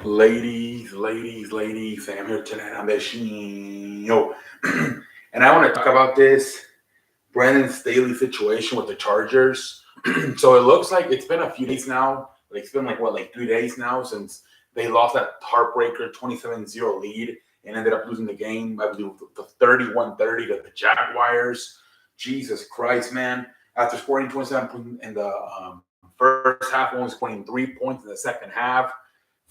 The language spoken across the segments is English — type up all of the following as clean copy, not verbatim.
Ladies, I'm here tonight on the show. And I want to talk about this Brandon Staley situation with the Chargers. So it looks like it's been a few days now. Like it's been like 3 days now since they lost that heartbreaker 27-0 lead and ended up losing the game, I believe, the 31-30 to the Jaguars. Jesus Christ, man. After scoring 27 points in the first half, only scoring 3 points in the second half.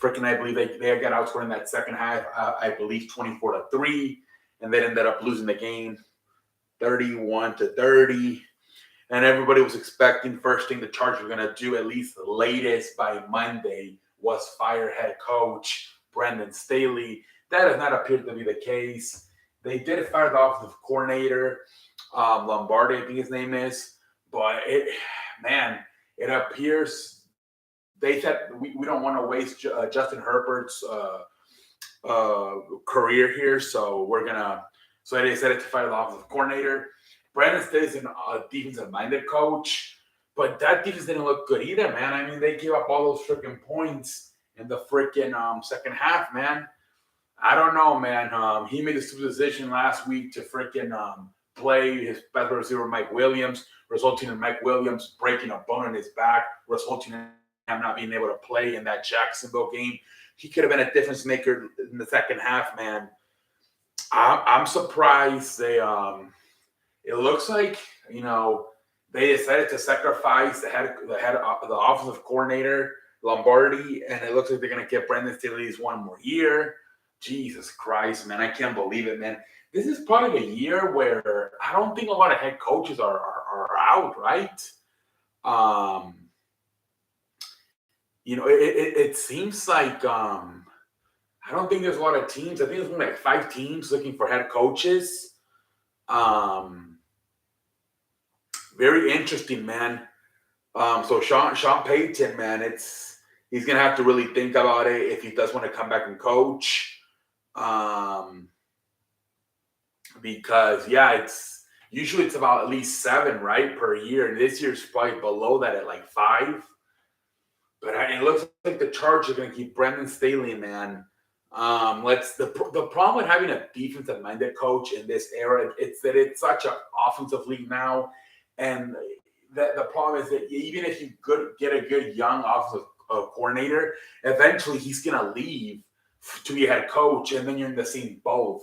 Freaking, I believe they got outscored in that second half, I believe 24-3, and they ended up losing the game 31-30. And everybody was expecting first thing the Chargers were going to do, at least the latest by Monday, was fire head coach Brandon Staley. That has not appeared to be the case. They did fire the offensive coordinator, Lombardi, I think his name is. But man, it appears they said we don't want to waste Justin Herbert's career here, so we're gonna. So they decided to fire the offensive coordinator. Brandon Staley's a defensive-minded coach, but that defense didn't look good either, man. I mean, they gave up all those freaking points in the freaking second half, man. I don't know, man. He made a stupid decision last week to freaking play his best receiver, Mike Williams, resulting in Mike Williams breaking a bone in his back, resulting in him not being able to play in that Jacksonville game. He could have been a difference maker in the second half, man. I'm surprised it looks like they decided to sacrifice the offensive coordinator Lombardi, and it looks like they're gonna give Brandon Staley one more year. Jesus Christ, man, I can't believe it, man. This is probably a year where I don't think a lot of head coaches are out, right? Um, it seems like I don't think there's a lot of teams. I think there's only like 5 teams looking for head coaches. Um, Very interesting, man. So Sean Payton, man, he's gonna have to really think about it if he does want to come back and coach. Um, because yeah, it's about at least 7, right, per year, and this year's probably below that at like 5. But it looks like the Chargers are going to keep Brandon Staley, man. The problem with having a defensive minded coach in this era, it's that it's such an offensive league now, and the problem is that even if you get a good young offensive coordinator, eventually he's going to leave to be a head coach, and then you're in the same boat.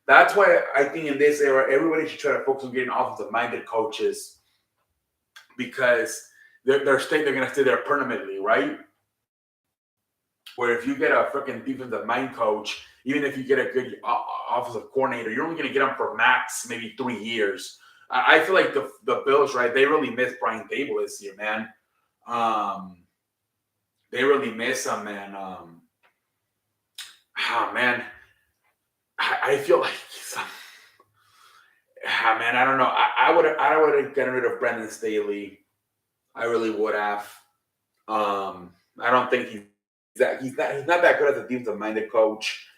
That's why I think in this era, everybody should try to focus on getting offensive minded coaches because they're going to stay there permanently, right? Where if you get a freaking defensive mind coach, even if you get a good offensive coordinator, you're only going to get them for max maybe 3 years. I feel like the Bills, right? They really miss Brian Dable this year, man. They really miss him, man. Man, I feel like man, I don't know. I would have gotten rid of Brendan Staley. I really would have. I don't think he's not that good as a defensive minded coach.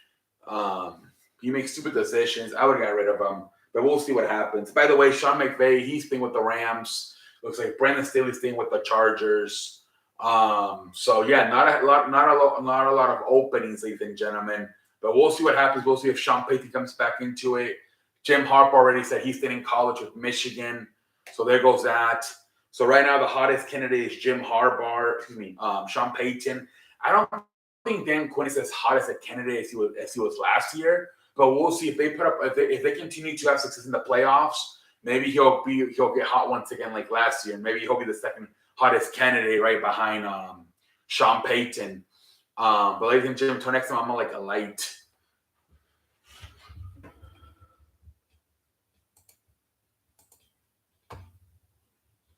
Um, he makes stupid decisions. I would have got rid of him, but we'll see what happens. By the way, Sean McVay, he's staying with the Rams. Looks like Brandon Staley's staying with the Chargers. So yeah, not a lot of openings, ladies and gentlemen. But we'll see what happens. We'll see if Sean Payton comes back into it. Jim Harbaugh already said he's staying in college with Michigan. So there goes that. So right now the hottest candidate is Sean Payton. I don't think Dan Quinn is as hot as a candidate as he was last year. But we'll see if they put up if they continue to have success in the playoffs. Maybe he'll get hot once again like last year. Maybe he'll be the second hottest candidate right behind Sean Payton. But ladies and gentlemen, until next time, I'm like a light.